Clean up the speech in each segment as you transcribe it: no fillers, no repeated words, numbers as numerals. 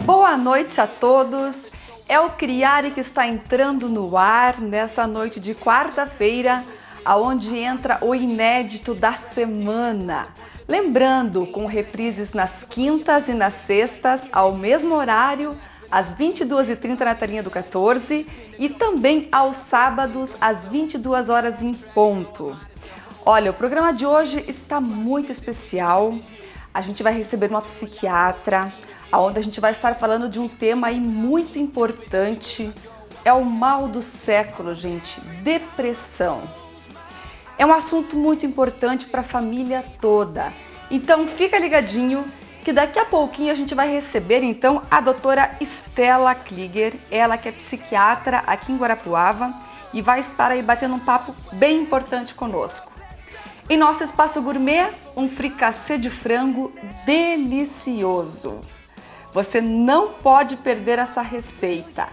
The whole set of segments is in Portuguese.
Boa noite a todos. É o Criare que está entrando no ar nessa noite de quarta-feira, aonde entra o inédito da semana. Lembrando, com reprises nas quintas e nas sextas, ao mesmo horário, às 22h30 na telinha do 14 e também aos sábados, às 22 horas em ponto. Olha, o programa de hoje está muito especial. A gente vai receber uma psiquiatra, onde a gente vai estar falando de um tema aí muito importante. É o mal do século, gente, depressão. É um assunto muito importante para a família toda. Então fica ligadinho que daqui a pouquinho a gente vai receber então a doutora Stella Klieger, ela que é psiquiatra aqui em Guarapuava e vai estar aí batendo um papo bem importante conosco. Em nosso espaço gourmet, um fricassê de frango delicioso. Você não pode perder essa receita.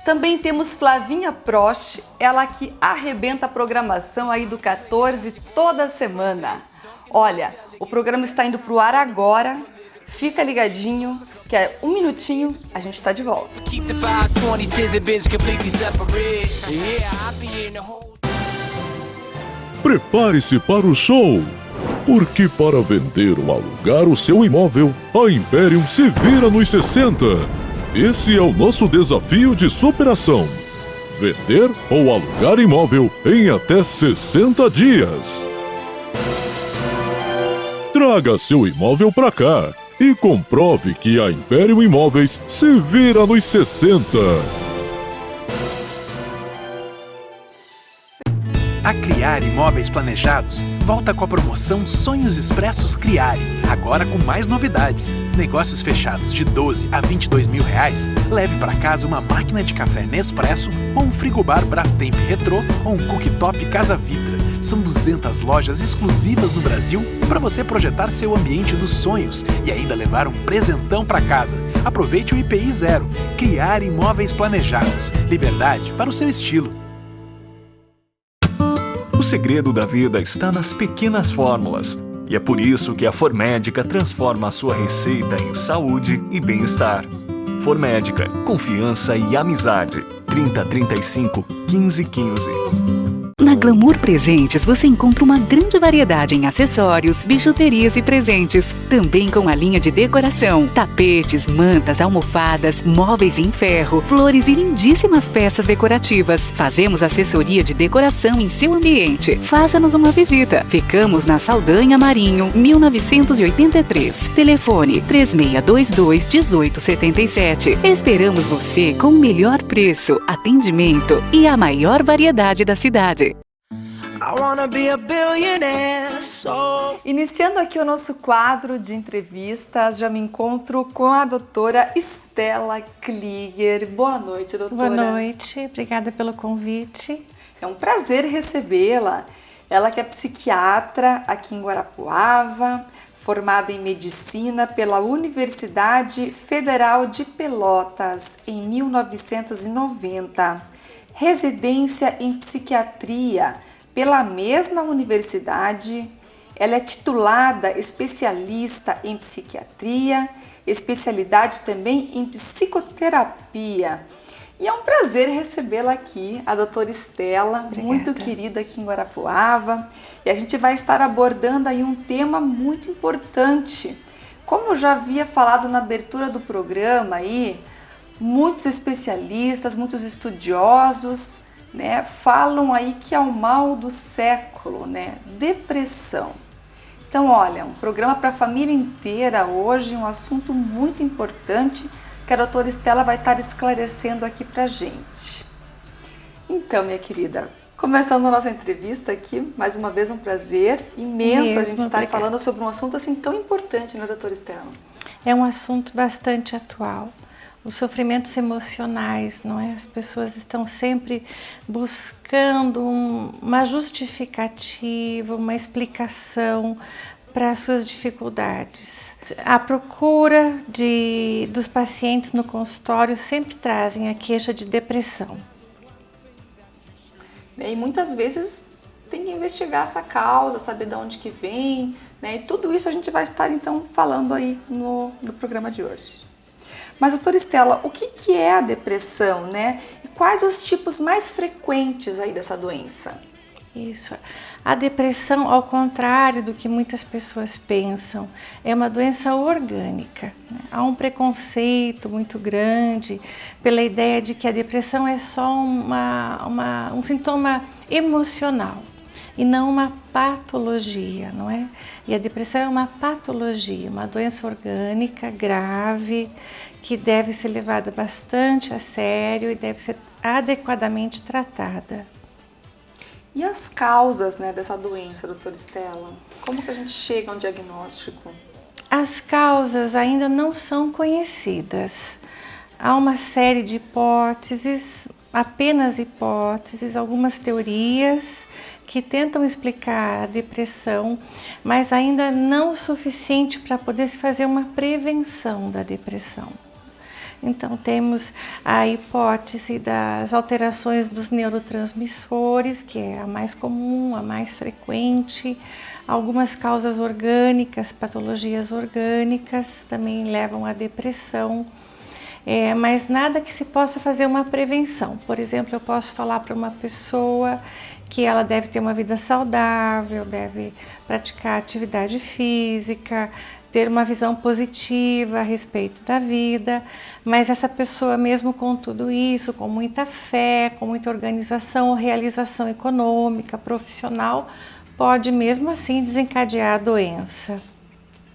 Também temos Flavinha Prost, ela que arrebenta a programação aí do 14 toda semana. Olha, o programa está indo pro ar agora. Fica ligadinho, que é um minutinho, a gente está de volta. Prepare-se para o show, porque para vender ou alugar o seu imóvel, a Imperium se vira nos 60. Esse é o nosso desafio de superação. Vender ou alugar imóvel em até 60 dias. Traga seu imóvel para cá e comprove que a Imperium Imóveis se vira nos 60. A Criare Imóveis Planejados volta com a promoção Sonhos Expressos Criare, agora com mais novidades. Negócios fechados de 12 a 22 mil reais, leve para casa uma máquina de café Nespresso ou um frigobar Brastemp Retrô ou um cooktop Casa Vitra. São 200 lojas exclusivas no Brasil para você projetar seu ambiente dos sonhos e ainda levar um presentão para casa. Aproveite o IPI zero. Criare Imóveis Planejados. Liberdade para o seu estilo. O segredo da vida está nas pequenas fórmulas. E é por isso que a Formédica transforma a sua receita em saúde e bem-estar. Formédica, confiança e amizade. 3035 1515. Na Glamour Presentes você encontra uma grande variedade em acessórios, bijuterias e presentes. Também com a linha de decoração, tapetes, mantas, almofadas, móveis em ferro, flores e lindíssimas peças decorativas. Fazemos assessoria de decoração em seu ambiente. Faça-nos uma visita. Ficamos na Saldanha Marinho, 1983. Telefone 3622-1877. Esperamos você com o melhor preço, atendimento e a maior variedade da cidade. Iniciando aqui o nosso quadro de entrevistas, já me encontro com a doutora Stella Klieger. Boa noite, doutora. Boa noite, obrigada pelo convite. É um prazer recebê-la. Ela que é psiquiatra aqui em Guarapuava, formada em medicina pela Universidade Federal de Pelotas em 1990. Residência em psiquiatria pela mesma universidade. Ela é titulada especialista em psiquiatria, especialidade também em psicoterapia. E é um prazer recebê-la aqui, a doutora Stella, muito querida aqui em Guarapuava. E a gente vai estar abordando aí um tema muito importante. Como eu já havia falado na abertura do programa aí, muitos especialistas, muitos estudiosos, né, falam aí que é o mal do século, né, depressão. Então, olha, um programa para a família inteira hoje, um assunto muito importante que a doutora Stella vai estar esclarecendo aqui pra gente. Então, minha querida, começando a nossa entrevista aqui, mais uma vez um prazer imenso a gente estar falando sobre um assunto assim tão importante, né, doutora Stella? É um assunto bastante atual. Os sofrimentos emocionais, não é? As pessoas estão sempre buscando uma justificativa, uma explicação para as suas dificuldades. A procura dos pacientes no consultório sempre trazem a queixa de depressão. E muitas vezes tem que investigar essa causa, saber de onde que vem, né? E tudo isso a gente vai estar então falando aí no programa de hoje. Mas, doutora Estela, o que é a depressão, né? E quais os tipos mais frequentes aí dessa doença? Isso. A depressão, ao contrário do que muitas pessoas pensam, é uma doença orgânica, né? Há um preconceito muito grande pela ideia de que a depressão é só um sintoma emocional e não uma patologia, não é? E a depressão é uma patologia, uma doença orgânica grave que deve ser levada bastante a sério e deve ser adequadamente tratada. E as causas, né, dessa doença, doutora Estela? Como que a gente chega a um diagnóstico? As causas ainda não são conhecidas. Há uma série de hipóteses, apenas hipóteses, algumas teorias que tentam explicar a depressão, mas ainda não o suficiente para poder se fazer uma prevenção da depressão. Então, temos a hipótese das alterações dos neurotransmissores, que é a mais comum, a mais frequente. Algumas causas orgânicas, patologias orgânicas, também levam à depressão. Mas nada que se possa fazer uma prevenção. Por exemplo, eu posso falar para uma pessoa que ela deve ter uma vida saudável, deve praticar atividade física, ter uma visão positiva a respeito da vida, mas essa pessoa, mesmo com tudo isso, com muita fé, com muita organização ou realização econômica, profissional, pode mesmo assim desencadear a doença.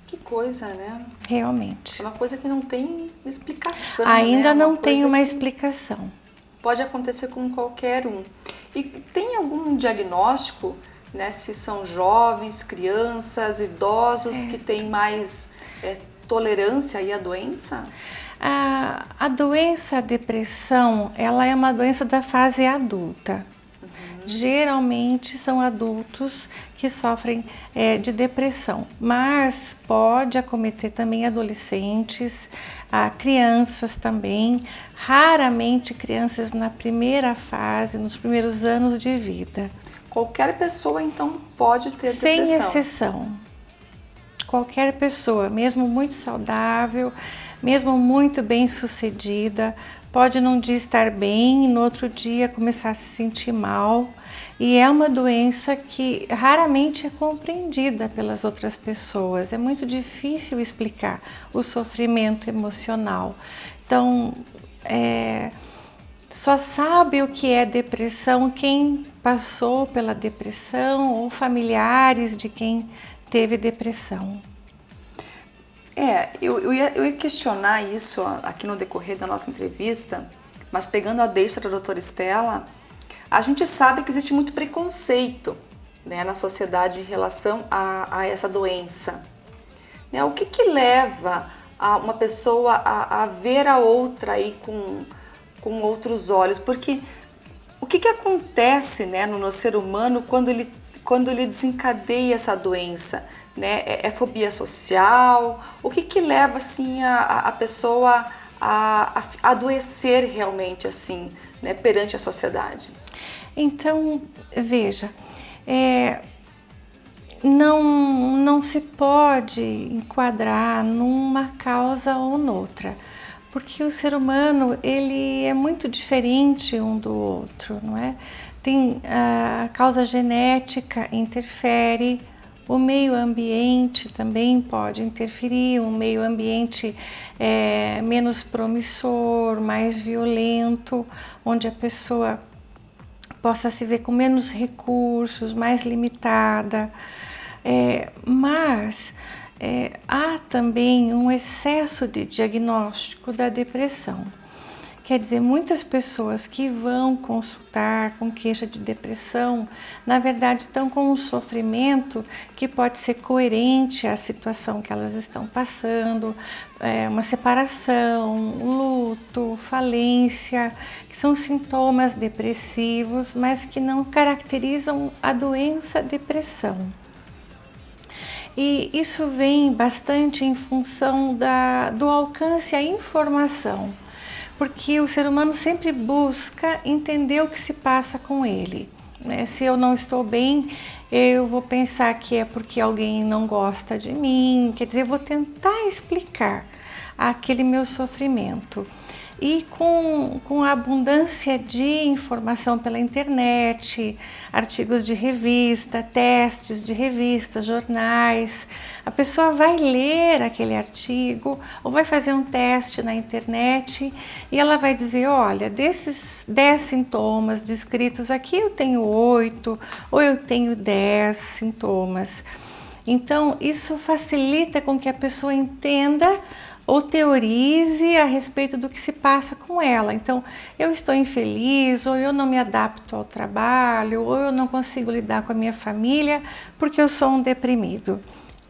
Que coisa, né? Realmente. É uma coisa que não tem explicação. Ainda né? não tem uma explicação. Pode acontecer com qualquer um. E tem algum diagnóstico, né, se são jovens, crianças, idosos que têm mais tolerância aí à doença? A doença, a depressão, ela é uma doença da fase adulta. Geralmente são adultos que sofrem de depressão, mas pode acometer também adolescentes, crianças também, raramente crianças na primeira fase, nos primeiros anos de vida. Qualquer pessoa, então, pode ter depressão? Sem exceção. Qualquer pessoa, mesmo muito saudável, mesmo muito bem-sucedida, pode num dia estar bem e no outro dia começar a se sentir mal. E é uma doença que raramente é compreendida pelas outras pessoas. É muito difícil explicar o sofrimento emocional. Então, só sabe o que é depressão quem passou pela depressão ou familiares de quem teve depressão. Eu ia questionar isso aqui no decorrer da nossa entrevista, mas pegando a deixa da doutora Estela, a gente sabe que existe muito preconceito, né, na sociedade em relação a essa doença. Né, o que leva uma pessoa a ver a outra aí com outros olhos? Porque o que acontece, né, no nosso ser humano quando ele desencadeia essa doença? Né? É fobia social? O que leva assim, a pessoa a adoecer realmente assim, né, perante a sociedade? Então, veja, não se pode enquadrar numa causa ou noutra, porque o ser humano ele é muito diferente um do outro, não é? Tem a causa genética interfere. O meio ambiente também pode interferir, um meio ambiente menos promissor, mais violento, onde a pessoa possa se ver com menos recursos, mais limitada. Mas há também um excesso de diagnóstico da depressão. Quer dizer, muitas pessoas que vão consultar com queixa de depressão, na verdade estão com um sofrimento que pode ser coerente à situação que elas estão passando, uma separação, luto, falência, que são sintomas depressivos, mas que não caracterizam a doença depressão. E isso vem bastante em função do alcance à informação. Porque o ser humano sempre busca entender o que se passa com ele. Né? Se eu não estou bem, eu vou pensar que é porque alguém não gosta de mim. Quer dizer, eu vou tentar explicar. aquele meu sofrimento. E com a abundância de informação pela internet, artigos de revista, testes de revista, jornais, a pessoa vai ler aquele artigo ou vai fazer um teste na internet e ela vai dizer, olha, desses 10 sintomas descritos aqui eu tenho 8 ou eu tenho 10 sintomas. Então isso facilita com que a pessoa entenda ou teorize a respeito do que se passa com ela. Então, eu estou infeliz, ou eu não me adapto ao trabalho, ou eu não consigo lidar com a minha família porque eu sou um deprimido.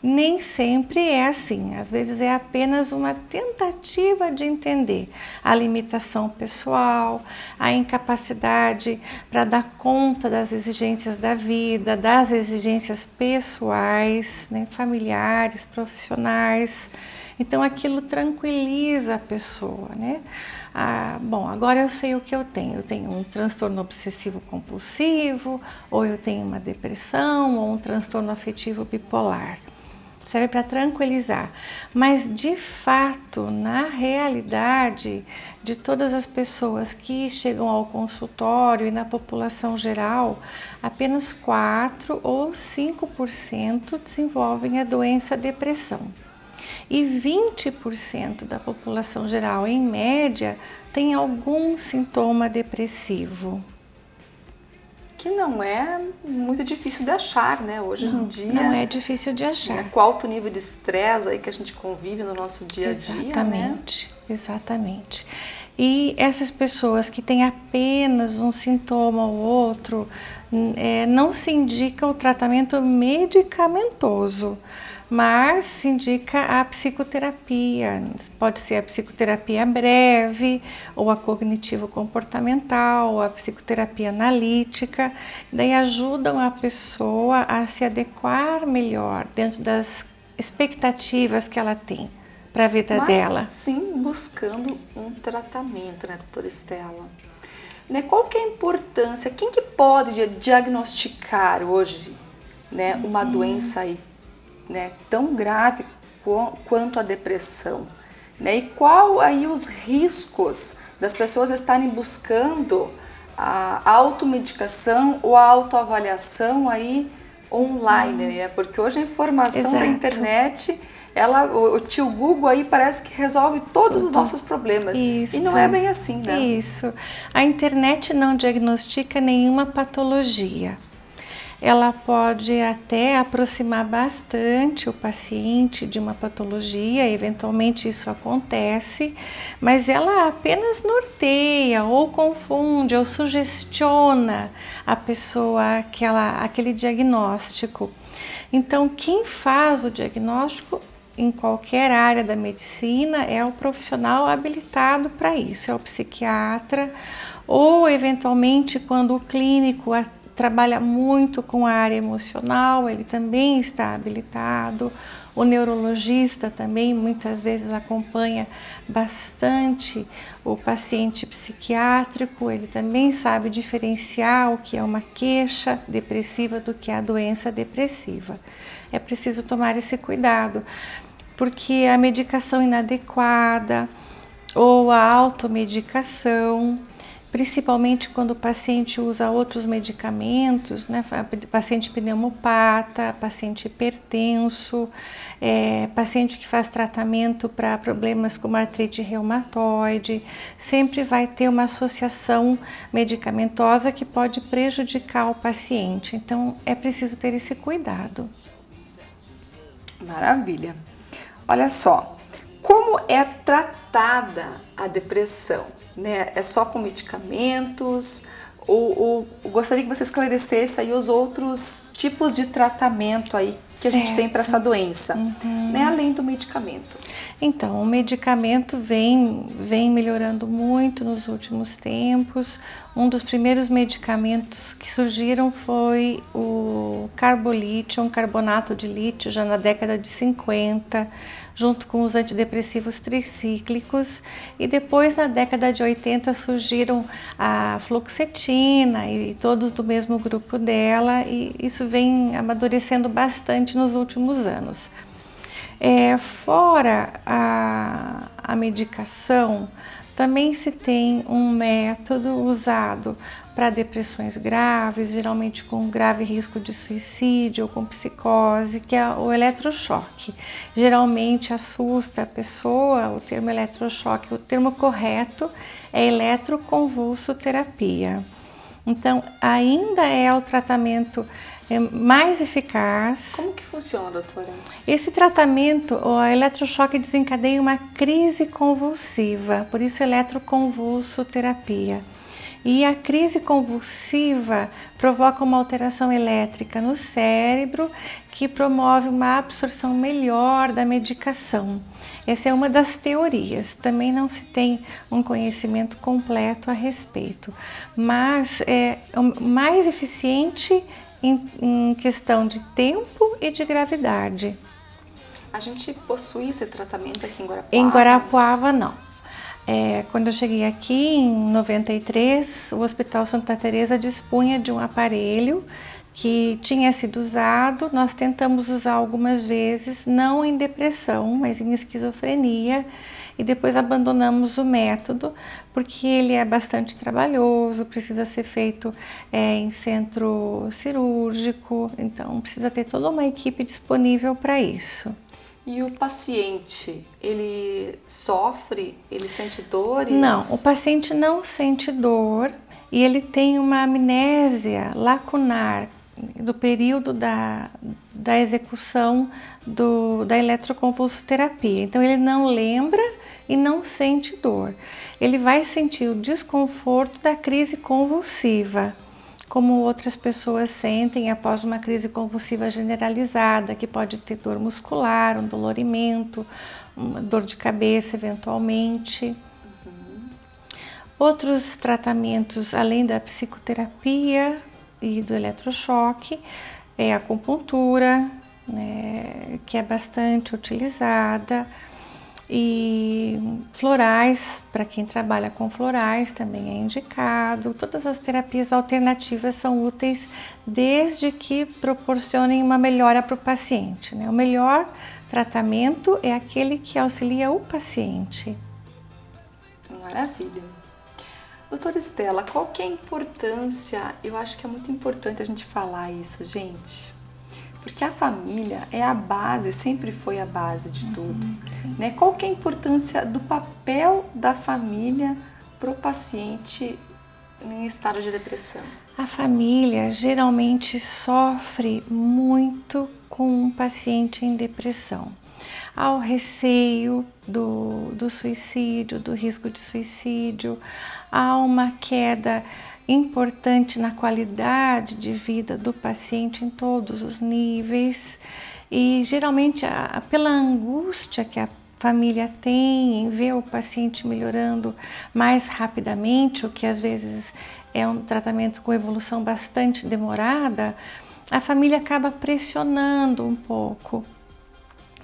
Nem sempre é assim, às vezes é apenas uma tentativa de entender a limitação pessoal, a incapacidade para dar conta das exigências da vida, das exigências pessoais, né, familiares, profissionais. Então aquilo tranquiliza a pessoa, né? Bom, agora eu sei o que eu tenho. Eu tenho um transtorno obsessivo compulsivo, ou eu tenho uma depressão, ou um transtorno afetivo bipolar. Serve para tranquilizar. Mas de fato, na realidade de todas as pessoas que chegam ao consultório e na população geral, apenas 4 ou 5% desenvolvem a doença depressão. E 20% da população geral, em média, tem algum sintoma depressivo. Que não é muito difícil de achar, né? Hoje em dia. Não é difícil de achar. Com o alto nível de estresse aí que a gente convive no nosso dia a dia, exatamente, né? Exatamente. E essas pessoas que têm apenas um sintoma ou outro, não se indica o tratamento medicamentoso, mas se indica a psicoterapia. Pode ser a psicoterapia breve, ou a cognitivo-comportamental, ou a psicoterapia analítica. Daí ajudam a pessoa a se adequar melhor dentro das expectativas que ela tem para a vida dela. Sim, buscando um tratamento, né, doutora Estela? Né, qual que é a importância? Quem que pode diagnosticar hoje, né, uma doença aí, né, tão grave quanto a depressão, né? E qual aí os riscos das pessoas estarem buscando a automedicação ou a autoavaliação aí online, né? Porque hoje a informação da internet, o tio Google aí parece que resolve todos os nossos problemas. Isso. E não é bem assim, né? Isso. A internet não diagnostica nenhuma patologia. Ela pode até aproximar bastante o paciente de uma patologia, eventualmente isso acontece, mas ela apenas norteia ou confunde ou sugestiona a pessoa aquele diagnóstico. Então, quem faz o diagnóstico em qualquer área da medicina é o profissional habilitado para isso, é o psiquiatra, ou eventualmente quando o clínico trabalha muito com a área emocional, ele também está habilitado. O neurologista também muitas vezes acompanha bastante o paciente psiquiátrico, ele também sabe diferenciar o que é uma queixa depressiva do que é a doença depressiva. É preciso tomar esse cuidado, porque a medicação inadequada ou a automedicação, principalmente quando o paciente usa outros medicamentos, né? Paciente pneumopata, paciente hipertenso, paciente que faz tratamento para problemas como artrite reumatoide, sempre vai ter uma associação medicamentosa que pode prejudicar o paciente. Então, é preciso ter esse cuidado. Maravilha. Olha só, como é tratada a depressão? Né? É só com medicamentos? Ou gostaria que você esclarecesse aí os outros tipos de tratamento aí que a gente tem para essa doença, né? Além do medicamento. Então, o medicamento vem melhorando muito nos últimos tempos. Um dos primeiros medicamentos que surgiram foi o carbolítio, um carbonato de lítio, já na década de 50, junto com os antidepressivos tricíclicos, e depois na década de 80 surgiram a fluoxetina e todos do mesmo grupo dela, e isso vem amadurecendo bastante nos últimos anos. Fora a a medicação, também se tem um método usado para depressões graves, geralmente com grave risco de suicídio ou com psicose, que é o eletrochoque. Geralmente assusta a pessoa o termo eletrochoque. O termo correto é eletroconvulsoterapia. Então, ainda é o tratamento mais eficaz. Como que funciona, doutora? Esse tratamento, o eletrochoque desencadeia uma crise convulsiva, por isso eletroconvulsoterapia. E a crise convulsiva provoca uma alteração elétrica no cérebro que promove uma absorção melhor da medicação. Essa é uma das teorias, também não se tem um conhecimento completo a respeito, mas é mais eficiente em questão de tempo e de gravidade. A gente possui esse tratamento aqui em Guarapuava? Em Guarapuava, não. Quando eu cheguei aqui, em 93, o Hospital Santa Teresa dispunha de um aparelho que tinha sido usado. Nós tentamos usar algumas vezes, não em depressão, mas em esquizofrenia, e depois abandonamos o método, porque ele é bastante trabalhoso, precisa ser feito em centro cirúrgico, então precisa ter toda uma equipe disponível para isso. E o paciente, ele sofre, ele sente dores? Não, o paciente não sente dor e ele tem uma amnésia lacunar do período da execução da eletroconvulsoterapia. Então ele não lembra e não sente dor. Ele vai sentir o desconforto da crise convulsiva, como outras pessoas sentem após uma crise convulsiva generalizada, que pode ter dor muscular, um dolorimento, uma dor de cabeça eventualmente. Outros tratamentos, além da psicoterapia e do eletrochoque, é a acupuntura, né, que é bastante utilizada, e florais, para quem trabalha com florais também é indicado. Todas as terapias alternativas são úteis desde que proporcionem uma melhora para o paciente, né? O melhor tratamento é aquele que auxilia o paciente. Maravilha. Doutora Estela, qual que é a importância? Eu acho que é muito importante a gente falar isso, gente. Porque a família é a base, sempre foi a base de tudo. Né? Qual que é a importância do papel da família para o paciente em estado de depressão? A família geralmente sofre muito com um paciente em depressão. Há o receio do suicídio, do risco de suicídio, há uma queda importante na qualidade de vida do paciente em todos os níveis e geralmente pela angústia que a família tem em ver o paciente melhorando mais rapidamente, o que às vezes é um tratamento com evolução bastante demorada, a família acaba pressionando um pouco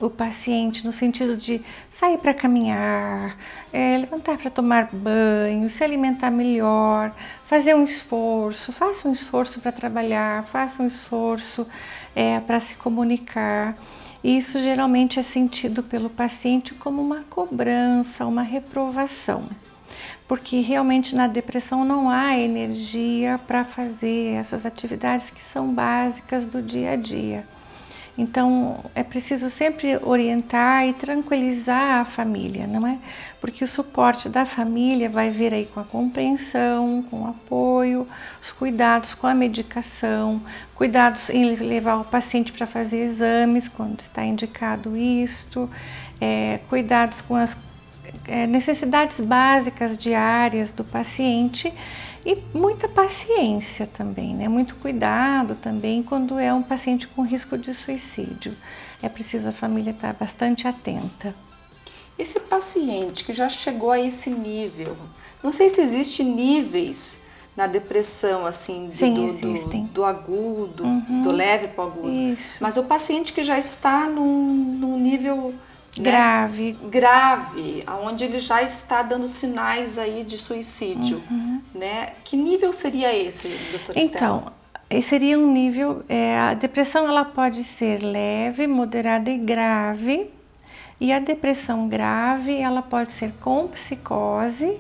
o paciente no sentido de sair para caminhar, levantar para tomar banho, se alimentar melhor, fazer um esforço, faça um esforço para trabalhar, faça um esforço para se comunicar. Isso geralmente é sentido pelo paciente como uma cobrança, uma reprovação, porque realmente na depressão não há energia para fazer essas atividades que são básicas do dia a dia. Então, é preciso sempre orientar e tranquilizar a família, não é? Porque o suporte da família vai vir aí com a compreensão, com o apoio, os cuidados com a medicação, cuidados em levar o paciente para fazer exames quando está indicado isto, cuidados com as necessidades básicas diárias do paciente e muita paciência também, né? Muito cuidado também quando é um paciente com risco de suicídio. É preciso a família estar bastante atenta. Esse paciente que já chegou a esse nível, não sei se existem níveis na depressão, assim, Sim, existem. Do agudo, do leve para o agudo. Isso. Mas o paciente que já está num nível grave, onde ele já está dando sinais aí de suicídio, né? Que nível seria esse, doutora Estela? Então, seria um nível, a depressão ela pode ser leve, moderada e grave, E a depressão grave, ela pode ser com psicose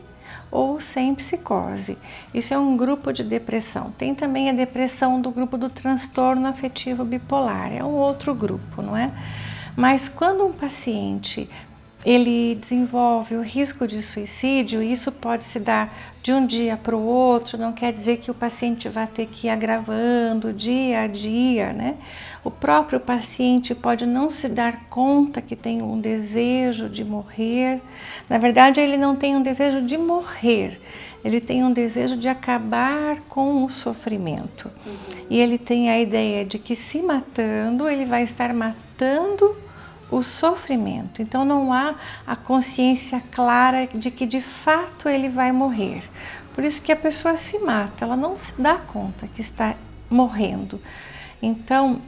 ou sem psicose. Isso é um grupo de depressão. Tem também a depressão do grupo do transtorno afetivo bipolar, é um outro grupo, não é? Mas quando um paciente ele desenvolve o risco de suicídio, isso pode se dar de um dia para o outro, não quer dizer que o paciente vai ter que ir agravando dia a dia, né? O próprio paciente pode não se dar conta que tem um desejo de morrer. Na verdade, ele não tem um desejo de morrer, ele tem um desejo de acabar com o sofrimento. E ele tem a ideia de que se matando, ele vai estar matando o sofrimento. Então não há a consciência clara de que de fato ele vai morrer. Por isso que a pessoa se mata, ela não se dá conta que está morrendo. Então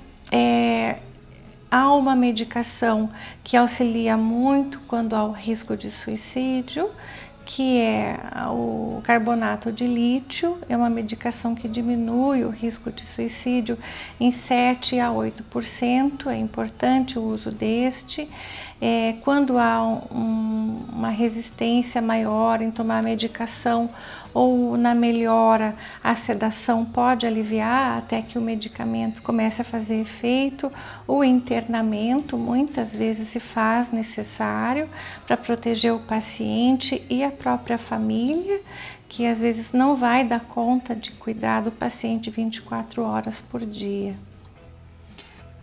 há uma medicação que auxilia muito quando há o risco de suicídio, que é o carbonato de lítio. É uma medicação que diminui o risco de suicídio em 7 a 8%, é importante o uso deste. Quando há uma resistência maior em tomar a medicação ou na melhora, a sedação pode aliviar até que o medicamento comece a fazer efeito. O internamento muitas vezes se faz necessário para proteger o paciente e a própria família, que às vezes não vai dar conta de cuidar do paciente 24 horas por dia.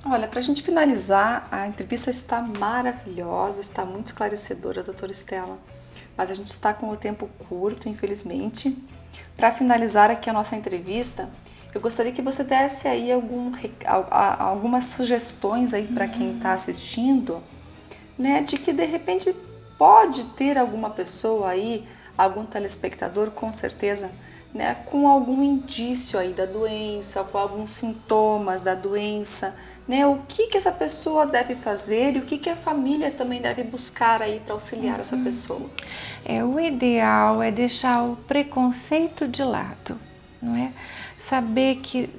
Olha, para a gente finalizar, a entrevista está maravilhosa, está muito esclarecedora, doutora Estela, mas a gente está com o tempo curto, infelizmente. Para finalizar aqui a nossa entrevista, eu gostaria que você desse aí algumas sugestões aí para quem está assistindo, né, de que de repente pode ter alguma pessoa aí, algum telespectador com certeza, né, com algum indício aí da doença, com alguns sintomas da doença, né, o que essa pessoa deve fazer e o que a família também deve buscar aí para auxiliar essa pessoa. O ideal é deixar o preconceito de lado, não é? Saber que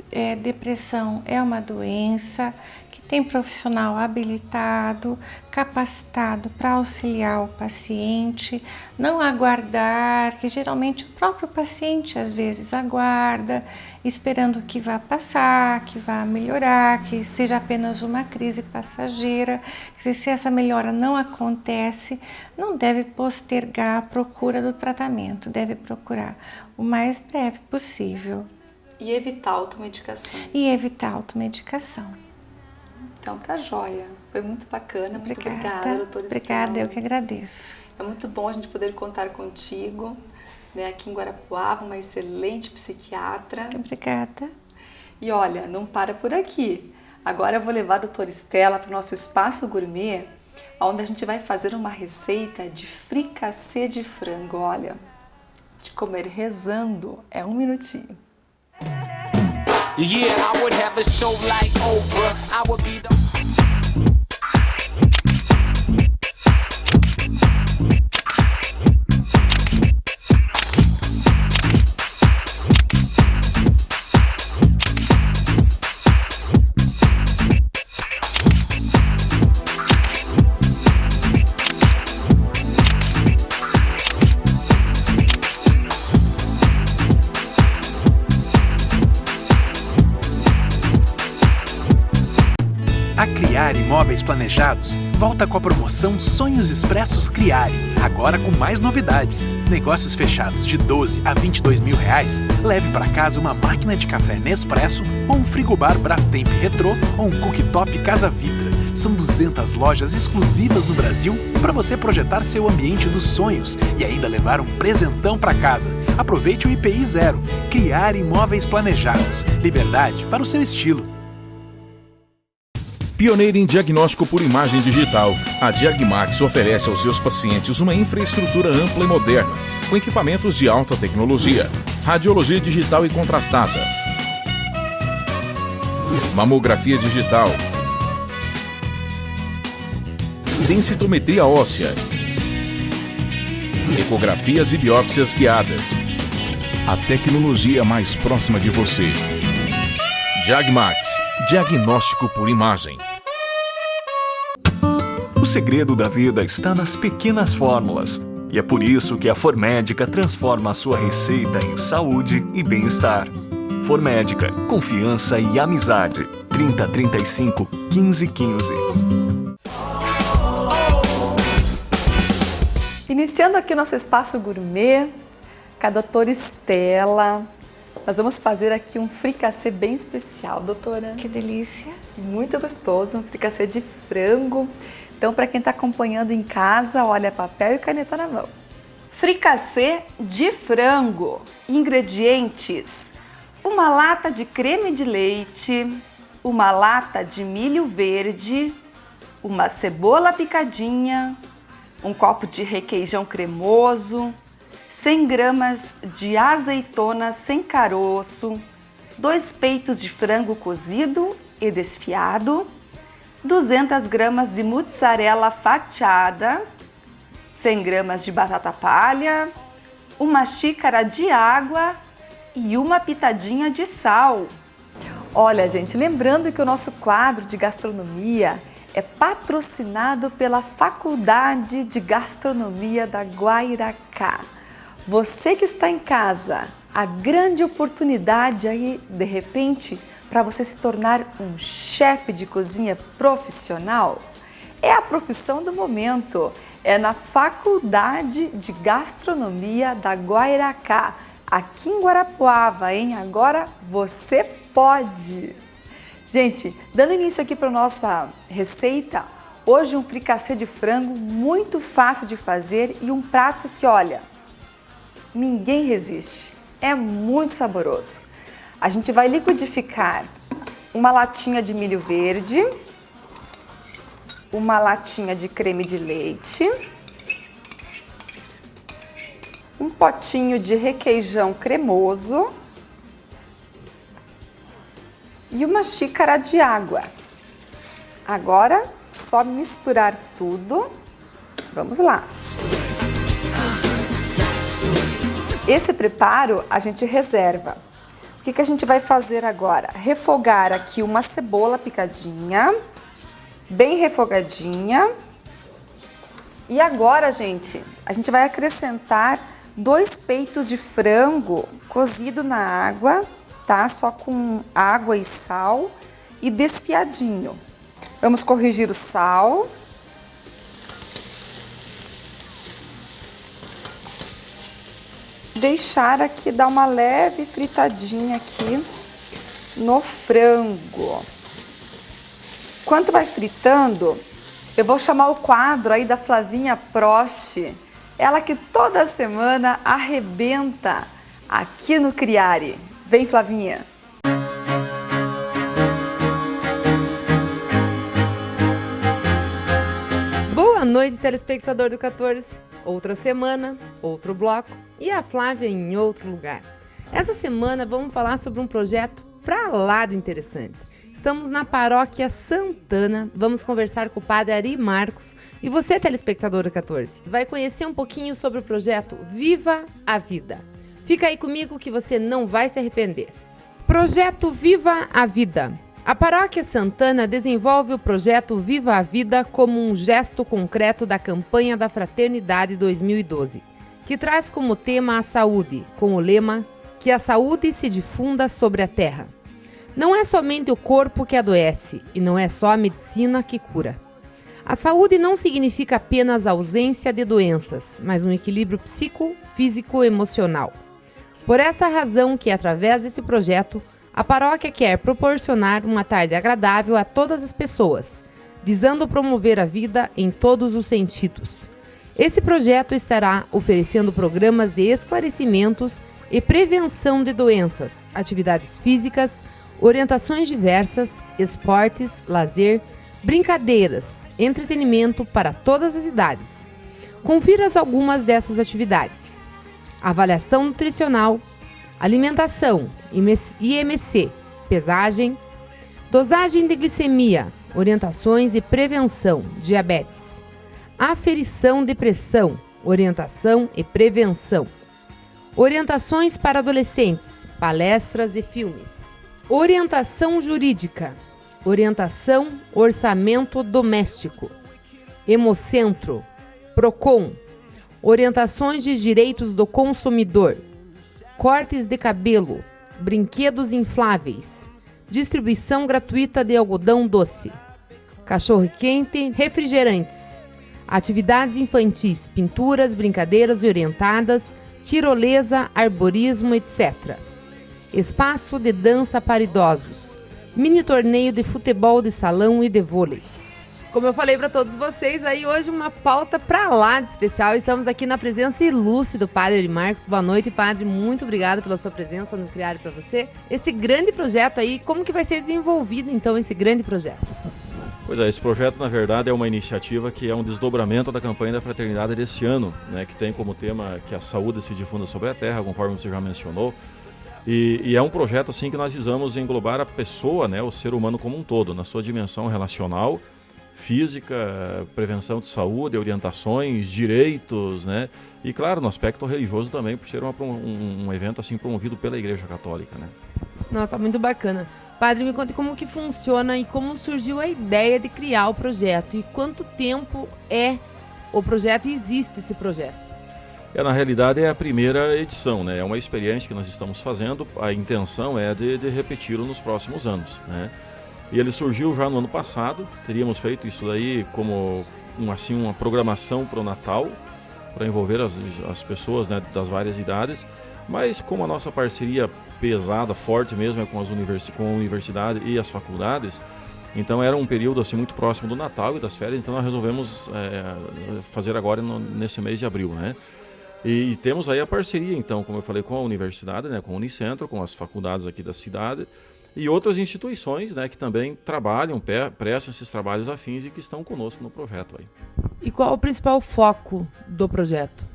depressão é uma doença, que tem profissional habilitado, capacitado para auxiliar o paciente, não aguardar, que geralmente o próprio paciente às vezes aguarda, esperando que vá passar, que vá melhorar, que seja apenas uma crise passageira. Se essa melhora não acontece, não deve postergar a procura do tratamento, deve procurar o mais breve possível. E evitar a automedicação. Então tá joia, foi muito bacana, muito obrigada, doutora Estela. Obrigada, eu que agradeço. É muito bom a gente poder contar contigo, né, aqui em Guarapuava, uma excelente psiquiatra. Obrigada. E olha, não para por aqui. Agora eu vou levar a doutora Estela para o nosso espaço gourmet, onde a gente vai fazer uma receita de fricassê de frango, olha, de comer rezando, é 1 minutinho. Yeah, I would have a show like Oprah. I would be the A Criare Imóveis Planejados volta com a promoção Sonhos Expressos Criare, agora com mais novidades. Negócios fechados de 12 a 22 mil reais, leve para casa uma máquina de café Nespresso ou um frigobar Brastemp Retrô ou um cooktop Casa Vitra. São 200 lojas exclusivas no Brasil para você projetar seu ambiente dos sonhos e ainda levar um presentão para casa. Aproveite o IPI 0. Criare Imóveis Planejados. Liberdade para o seu estilo. Pioneira em diagnóstico por imagem digital, a Diagmax oferece aos seus pacientes uma infraestrutura ampla e moderna, com equipamentos de alta tecnologia, radiologia digital e contrastada, mamografia digital, densitometria óssea, ecografias e biópsias guiadas. A tecnologia mais próxima de você. Diagmax, diagnóstico por imagem. O segredo da vida está nas pequenas fórmulas. E é por isso que a Formédica transforma a sua receita em saúde e bem-estar. Formédica, confiança e amizade. 30 35 15 15. Iniciando aqui o nosso espaço gourmet, com a doutora Estela, nós vamos fazer aqui um fricassê bem especial, doutora. Que delícia! Muito gostoso, um fricassê de frango. Então, para quem está acompanhando em casa, olha, papel e caneta na mão. Fricassê de frango. Ingredientes: uma lata de creme de leite, uma lata de milho verde, uma cebola picadinha, um copo de requeijão cremoso, 100 gramas de azeitona sem caroço, 2 peitos de frango cozido e desfiado, 200 gramas de mussarela fatiada, 100 gramas de batata palha, uma xícara de água e uma pitadinha de sal. Olha, gente, lembrando que o nosso quadro de gastronomia é patrocinado pela Faculdade de Gastronomia da Guairacá. Você que está em casa, a grande oportunidade aí, de repente, para você se tornar um chefe de cozinha profissional, é a profissão do momento. É na Faculdade de Gastronomia da Guairacá, aqui em Guarapuava, hein? Agora você pode! Gente, dando início aqui para a nossa receita, hoje um fricassê de frango muito fácil de fazer e um prato que, olha, ninguém resiste. É muito saboroso. A gente vai liquidificar uma latinha de milho verde, uma latinha de creme de leite, um potinho de requeijão cremoso e uma xícara de água. Agora, só misturar tudo. Vamos lá. Esse preparo a gente reserva. O que a gente vai fazer agora? Refogar aqui uma cebola picadinha, bem refogadinha. E agora, gente, a gente vai acrescentar 2 peitos de frango cozido na água, tá? Só com água e sal e desfiadinho. Vamos corrigir o sal. Deixar aqui dar uma leve fritadinha aqui no frango. Enquanto vai fritando, eu vou chamar o quadro aí da Flavinha Prost, ela que toda semana arrebenta aqui no Criare. Vem, Flavinha! Boa noite, telespectador do 14. Outra semana, outro bloco e a Flávia em outro lugar. Essa semana vamos falar sobre um projeto pra lá de interessante. Estamos na Paróquia Santana, vamos conversar com o Padre Ari Marcos e você, telespectador do 14, vai conhecer um pouquinho sobre o projeto Viva a Vida. Fica aí comigo que você não vai se arrepender. Projeto Viva a Vida. A Paróquia Santana desenvolve o projeto Viva a Vida como um gesto concreto da campanha da Fraternidade 2012, que traz como tema a saúde, com o lema que a saúde se difunda sobre a terra. Não é somente o corpo que adoece e não é só a medicina que cura. A saúde não significa apenas ausência de doenças, mas um equilíbrio psico, físico e emocional. Por essa razão que, através desse projeto, a paróquia quer proporcionar uma tarde agradável a todas as pessoas, visando promover a vida em todos os sentidos. Esse projeto estará oferecendo programas de esclarecimentos e prevenção de doenças, atividades físicas, orientações diversas, esportes, lazer, brincadeiras, entretenimento para todas as idades. Confira algumas dessas atividades: avaliação nutricional, alimentação, IMC, pesagem, dosagem de glicemia, orientações e prevenção, diabetes, aferição de pressão, orientação e prevenção, orientações para adolescentes, palestras e filmes, orientação jurídica, orientação, orçamento doméstico, Hemocentro, Procon, orientações de direitos do consumidor, cortes de cabelo, brinquedos infláveis, distribuição gratuita de algodão doce, cachorro-quente, refrigerantes, atividades infantis, pinturas, brincadeiras orientadas, tirolesa, arborismo, etc. Espaço de dança para idosos, mini torneio de futebol de salão e de vôlei. Como eu falei para todos vocês, aí hoje uma pauta para lá de especial. Estamos aqui na presença ilustre do Padre Marcos. Boa noite, Padre. Muito obrigada pela sua presença no Criário para você. Esse grande projeto aí, como que vai ser desenvolvido então esse grande projeto? Pois é, esse projeto na verdade é uma iniciativa que é um desdobramento da campanha da Fraternidade desse ano, né, que tem como tema que a saúde se difunda sobre a terra, conforme você já mencionou. E é um projeto assim que nós visamos englobar a pessoa, né, o ser humano como um todo, na sua dimensão relacional, física, prevenção de saúde, orientações, direitos, né? E claro, no aspecto religioso também, por ser um evento assim promovido pela Igreja Católica, né? Nossa, muito bacana. Padre, me conte como que funciona e como surgiu a ideia de criar o projeto e quanto tempo é o projeto e existe esse projeto? Na realidade é a primeira edição, né? É uma experiência que nós estamos fazendo, a intenção é de repeti-lo nos próximos anos, né? E ele surgiu já no ano passado, teríamos feito isso daí como uma programação para o Natal, para envolver as pessoas, né, das várias idades, mas como a nossa parceria pesada, forte mesmo, é com a universidade e as faculdades, então era um período assim, muito próximo do Natal e das férias, então nós resolvemos fazer agora nesse mês de abril, né? E temos aí a parceria, então, como eu falei, com a universidade, né, com o Unicentro, com as faculdades aqui da cidade, e outras instituições, né, que também trabalham, prestam esses trabalhos afins e que estão conosco no projeto aí. E qual o principal foco do projeto?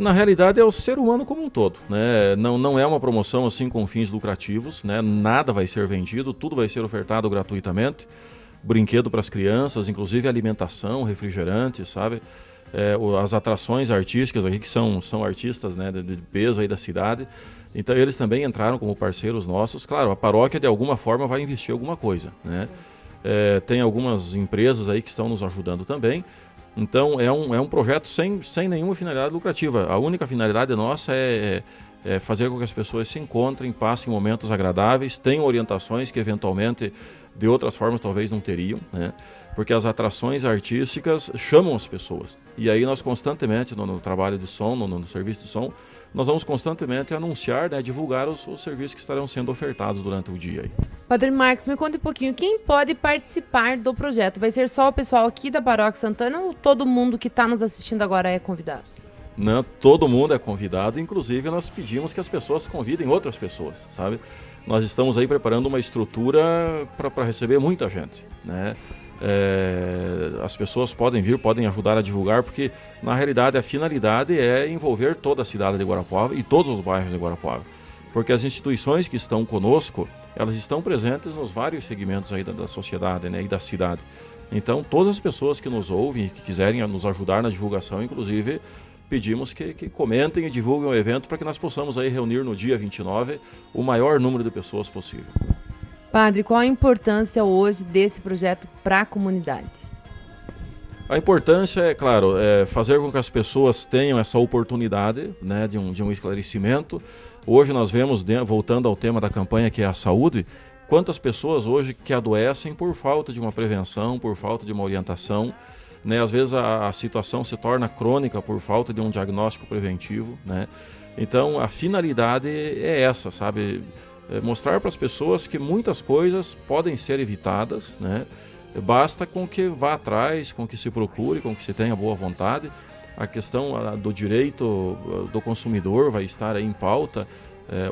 Na realidade é o ser humano como um todo, né? Não é uma promoção assim com fins lucrativos, né? Nada vai ser vendido, tudo vai ser ofertado gratuitamente, brinquedo para as crianças, inclusive alimentação, refrigerante, sabe? As atrações artísticas aqui, que são artistas, né, de peso aí da cidade. Então eles também entraram como parceiros nossos. Claro, a paróquia de alguma forma vai investir alguma coisa, né? Tem algumas empresas aí que estão nos ajudando também. Então é um projeto sem nenhuma finalidade lucrativa. A única finalidade nossa é fazer com que as pessoas se encontrem, passem momentos agradáveis, tenham orientações que eventualmente de outras formas talvez não teriam, né? Porque as atrações artísticas chamam as pessoas. E aí nós constantemente, no trabalho de som, no serviço de som, nós vamos constantemente anunciar, né, divulgar os serviços que estarão sendo ofertados durante o dia aí. Padre Marcos, me conta um pouquinho, quem pode participar do projeto? Vai ser só o pessoal aqui da Paróquia Santana ou todo mundo que está nos assistindo agora é convidado? Não, todo mundo é convidado, inclusive nós pedimos que as pessoas convidem outras pessoas, sabe? Nós estamos aí preparando uma estrutura para receber muita gente, né? As pessoas podem vir, podem ajudar a divulgar, porque na realidade a finalidade é envolver toda a cidade de Guarapuava e todos os bairros de Guarapuava, porque as instituições que estão conosco, elas estão presentes nos vários segmentos aí da sociedade, né, e da cidade. Então todas as pessoas que nos ouvem e que quiserem nos ajudar na divulgação, inclusive pedimos que comentem e divulguem o evento para que nós possamos aí reunir no dia 29 o maior número de pessoas possível. Padre, qual a importância hoje desse projeto para a comunidade? A importância é, claro, fazer com que as pessoas tenham essa oportunidade, né, de um esclarecimento. Hoje nós vemos, voltando ao tema da campanha que é a saúde, quantas pessoas hoje que adoecem por falta de uma prevenção, por falta de uma orientação, né? Às vezes a situação se torna crônica por falta de um diagnóstico preventivo, né? Então a finalidade é essa, sabe? Mostrar para as pessoas que muitas coisas podem ser evitadas, né? Basta com que vá atrás, com que se procure, com que se tenha boa vontade. A questão do direito do consumidor vai estar aí em pauta,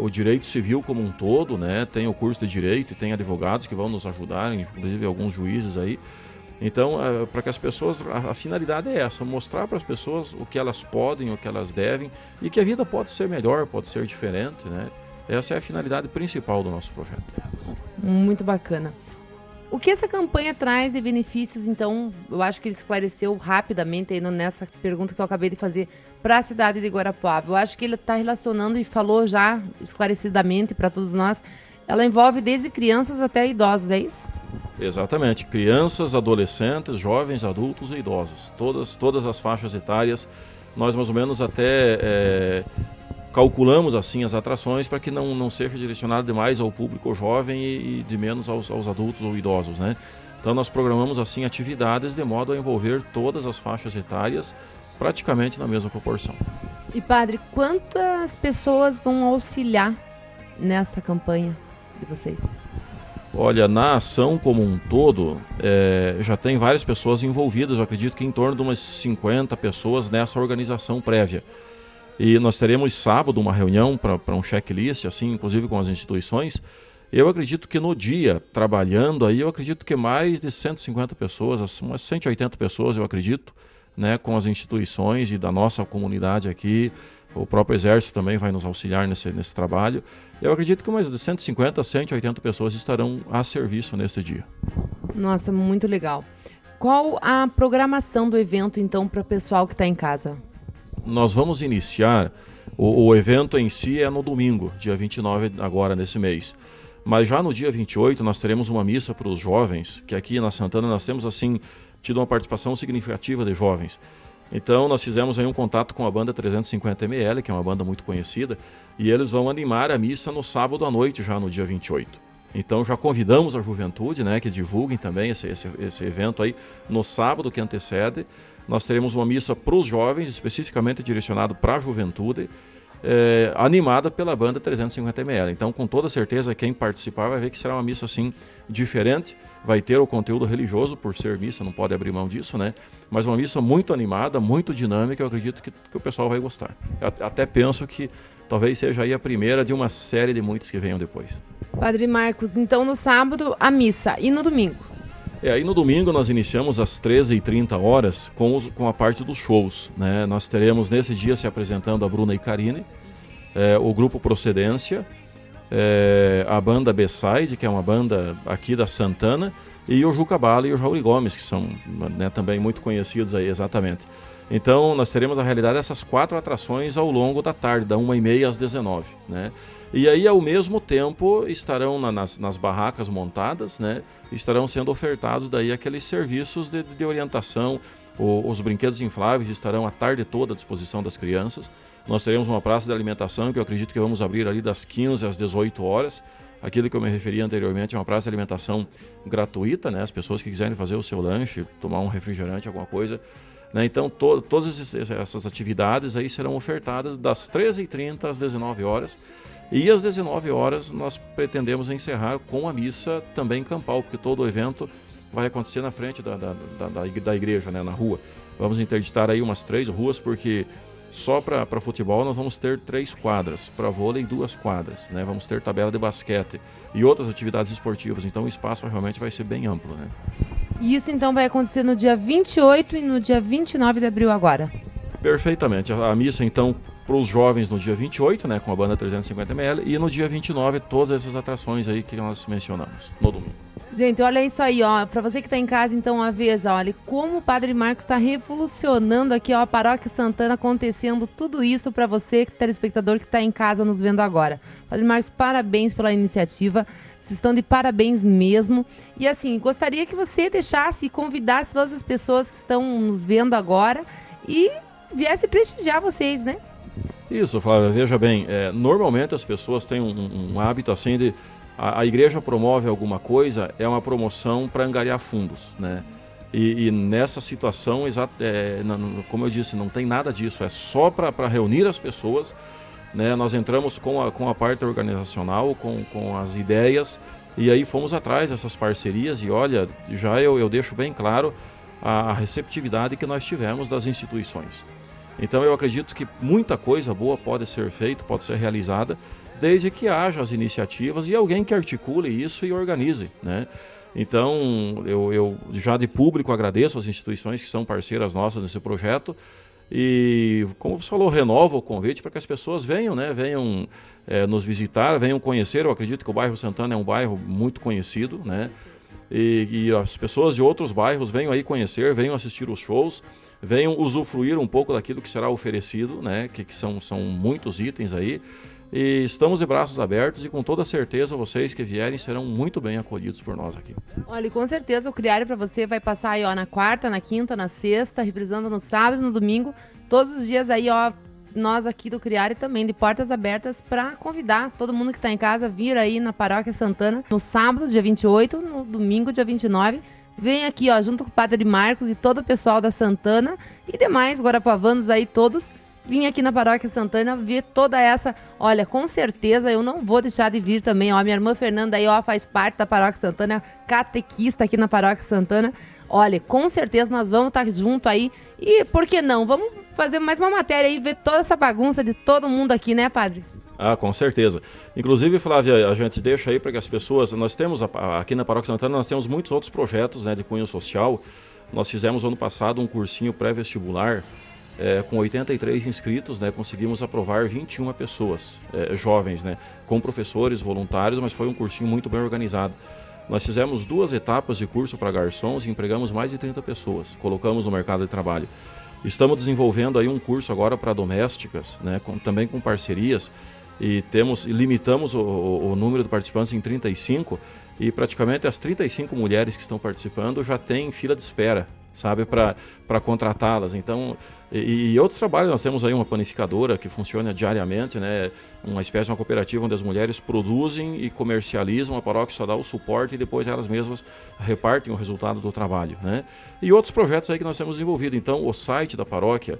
o direito civil como um todo, né? Tem o curso de direito e tem advogados que vão nos ajudar, inclusive alguns juízes aí. Então, para que as pessoas, a finalidade é essa, mostrar para as pessoas o que elas podem, o que elas devem e que a vida pode ser melhor, pode ser diferente, né? Essa é a finalidade principal do nosso projeto. Muito bacana. O que essa campanha traz de benefícios, então, eu acho que ele esclareceu rapidamente aí nessa pergunta que eu acabei de fazer para a cidade de Guarapuava. Eu acho que ele está relacionando e falou já esclarecidamente para todos nós, ela envolve desde crianças até idosos, é isso? Exatamente, crianças, adolescentes, jovens, adultos e idosos, todas as faixas etárias. Nós mais ou menos até calculamos assim as atrações para que não seja direcionado demais ao público jovem e de menos aos adultos ou idosos, né? Então nós programamos assim atividades de modo a envolver todas as faixas etárias praticamente na mesma proporção. E padre, quantas pessoas vão auxiliar nessa campanha de vocês? Olha, na ação como um todo, já tem várias pessoas envolvidas, eu acredito que em torno de umas 50 pessoas nessa organização prévia. E nós teremos sábado uma reunião para um checklist, assim, inclusive com as instituições. Eu acredito que no dia, trabalhando aí, eu acredito que mais de 150 pessoas, umas 180 pessoas, eu acredito, né, com as instituições e da nossa comunidade aqui. O próprio Exército também vai nos auxiliar nesse trabalho. Eu acredito que mais de 150 a 180 pessoas estarão a serviço nesse dia. Nossa, muito legal. Qual a programação do evento, então, para o pessoal que está em casa? Nós vamos iniciar, o evento em si é no domingo, dia 29 agora nesse mês. Mas já no dia 28 nós teremos uma missa para os jovens, que aqui na Santana nós temos assim tido uma participação significativa de jovens. Então nós fizemos aí um contato com a banda 350ml, que é uma banda muito conhecida, e eles vão animar a missa no sábado à noite, já no dia 28. Então já convidamos a juventude, né, que divulguem também esse evento aí no sábado que antecede. Nós teremos uma missa para os jovens, especificamente direcionado para a juventude, animada pela banda 350ml. Então, com toda certeza, quem participar vai ver que será uma missa assim diferente. Vai ter o conteúdo religioso, por ser missa, não pode abrir mão disso, né? Mas uma missa muito animada, muito dinâmica, eu acredito que o pessoal vai gostar. Eu até penso que talvez seja aí a primeira de uma série de muitos que venham depois. Padre Marcos, então no sábado a missa e no domingo? Aí no domingo nós iniciamos às 13h30 com a parte dos shows, né? Nós teremos nesse dia se apresentando a Bruna Icarini, o grupo Procedência, a banda B-Side, que é uma banda aqui da Santana, e o Juca Bala e o Jauri Gomes, que são, né, também muito conhecidos aí, exatamente. Então nós teremos na realidade essas 4 atrações ao longo da tarde, da 1h30 às 19h, né? E aí ao mesmo tempo estarão nas barracas montadas, né? Estarão sendo ofertados daí aqueles serviços de orientação. Os brinquedos infláveis estarão a tarde toda à disposição das crianças. Nós teremos uma praça de alimentação que eu acredito que vamos abrir ali das 15 às 18 horas. Aquilo que eu me referi anteriormente é uma praça de alimentação gratuita, né? As pessoas que quiserem fazer o seu lanche, tomar um refrigerante, alguma coisa, né? Então todas essas atividades aí serão ofertadas das 13h30 às 19 horas. E às 19 horas nós pretendemos encerrar com a missa também campal, porque todo o evento vai acontecer na frente da igreja, né, na rua. Vamos interditar aí umas 3 ruas, porque só para futebol nós vamos ter 3 quadras, para vôlei 2 quadras, né? Vamos ter tabela de basquete e outras atividades esportivas, então o espaço realmente vai ser bem amplo, né? E isso então vai acontecer no dia 28 e no dia 29 de abril agora? Perfeitamente. A missa então para os jovens no dia 28, né, com a banda 350ml, e no dia 29 todas essas atrações aí que nós mencionamos, no domingo. Gente, olha isso aí, ó, para você que está em casa, então, ó, veja, olha, como o Padre Marcos está revolucionando aqui, ó, a Paróquia Santana, acontecendo tudo isso para você, telespectador que está em casa nos vendo agora. Padre Marcos, parabéns pela iniciativa, vocês estão de parabéns mesmo. E assim, gostaria que você deixasse e convidasse todas as pessoas que estão nos vendo agora e viesse prestigiar vocês, né? Isso, Flávia, veja bem, normalmente as pessoas têm um hábito assim de... A igreja promove alguma coisa, é uma promoção para angariar fundos, né? E nessa situação, como eu disse, não tem nada disso, é só para reunir as pessoas, né? Nós entramos com a parte organizacional, com as ideias, e aí fomos atrás dessas parcerias, e olha, já eu deixo bem claro a receptividade que nós tivemos das instituições. Então eu acredito que muita coisa boa pode ser feita, pode ser realizada, desde que haja as iniciativas e alguém que articule isso e organize, né? Então eu já de público agradeço as instituições que são parceiras nossas nesse projeto e, como você falou, renovo o convite para que as pessoas venham, né? Venham nos visitar, venham conhecer. Eu acredito que o bairro Santana é um bairro muito conhecido, né? e as pessoas de outros bairros venham aí conhecer, venham assistir os shows, venham usufruir um pouco daquilo que será oferecido, né? Que são muitos itens aí. E estamos de braços abertos e com toda certeza vocês que vierem serão muito bem acolhidos por nós aqui. Olha, e com certeza o Criário para você vai passar aí, ó, na quarta, na quinta, na sexta, reprisando no sábado, no domingo, todos os dias aí, ó, nós aqui do Criário também de portas abertas para convidar todo mundo que está em casa vir aí na Paróquia Santana no sábado, dia 28, no domingo, dia 29. Vem aqui, ó, junto com o Padre Marcos e todo o pessoal da Santana e demais guarapuavanos aí todos. Vim aqui na Paróquia Santana ver toda essa... Olha, com certeza eu não vou deixar de vir também, ó. Minha irmã Fernanda aí, ó, faz parte da Paróquia Santana, catequista aqui na Paróquia Santana. Olha, com certeza nós vamos estar junto aí. E por que não? Vamos fazer mais uma matéria aí, ver toda essa bagunça de todo mundo aqui, né, Padre? Ah, com certeza. Inclusive, Flávia, a gente deixa aí para que as pessoas... Nós temos, aqui na Paróquia Santana, nós temos muitos outros projetos, né, de cunho social. Nós fizemos ano passado um cursinho pré-vestibular, com 83 inscritos, né, conseguimos aprovar 21 pessoas, jovens, né, com professores, voluntários, mas foi um cursinho muito bem organizado. Nós fizemos 2 etapas de curso para garçons e empregamos mais de 30 pessoas, colocamos no mercado de trabalho. Estamos desenvolvendo aí um curso agora para domésticas, né, também com parcerias, e limitamos o número de participantes em 35, e praticamente as 35 mulheres que estão participando já têm fila de espera, sabe, para contratá-las. Então, e outros trabalhos, nós temos aí uma panificadora que funciona diariamente, né, uma espécie de uma cooperativa onde as mulheres produzem e comercializam, a paróquia só dá o suporte e depois elas mesmas repartem o resultado do trabalho, né? E outros projetos aí que nós temos desenvolvido. Então, o site da paróquia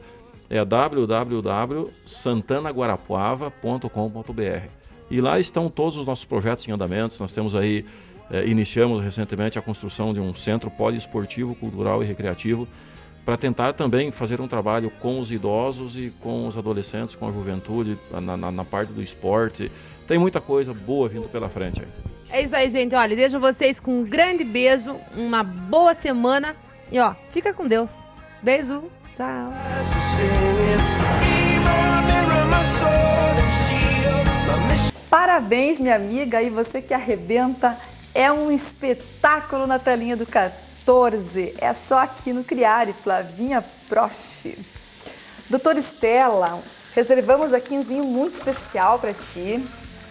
é www.santanaguarapuava.com.br e lá estão todos os nossos projetos em andamentos. Nós temos aí iniciamos recentemente a construção de um centro poliesportivo, cultural e recreativo para tentar também fazer um trabalho com os idosos e com os adolescentes, com a juventude, na parte do esporte. Tem muita coisa boa vindo pela frente aí. É isso aí, gente. Olha, deixo vocês com um grande beijo, uma boa semana e, ó, fica com Deus. Beijo, tchau. Parabéns, minha amiga, e você que arrebenta. É um espetáculo na telinha do 14. É só aqui no Criário, Flavinha Prost. Doutora Estela, reservamos aqui um vinho muito especial para ti,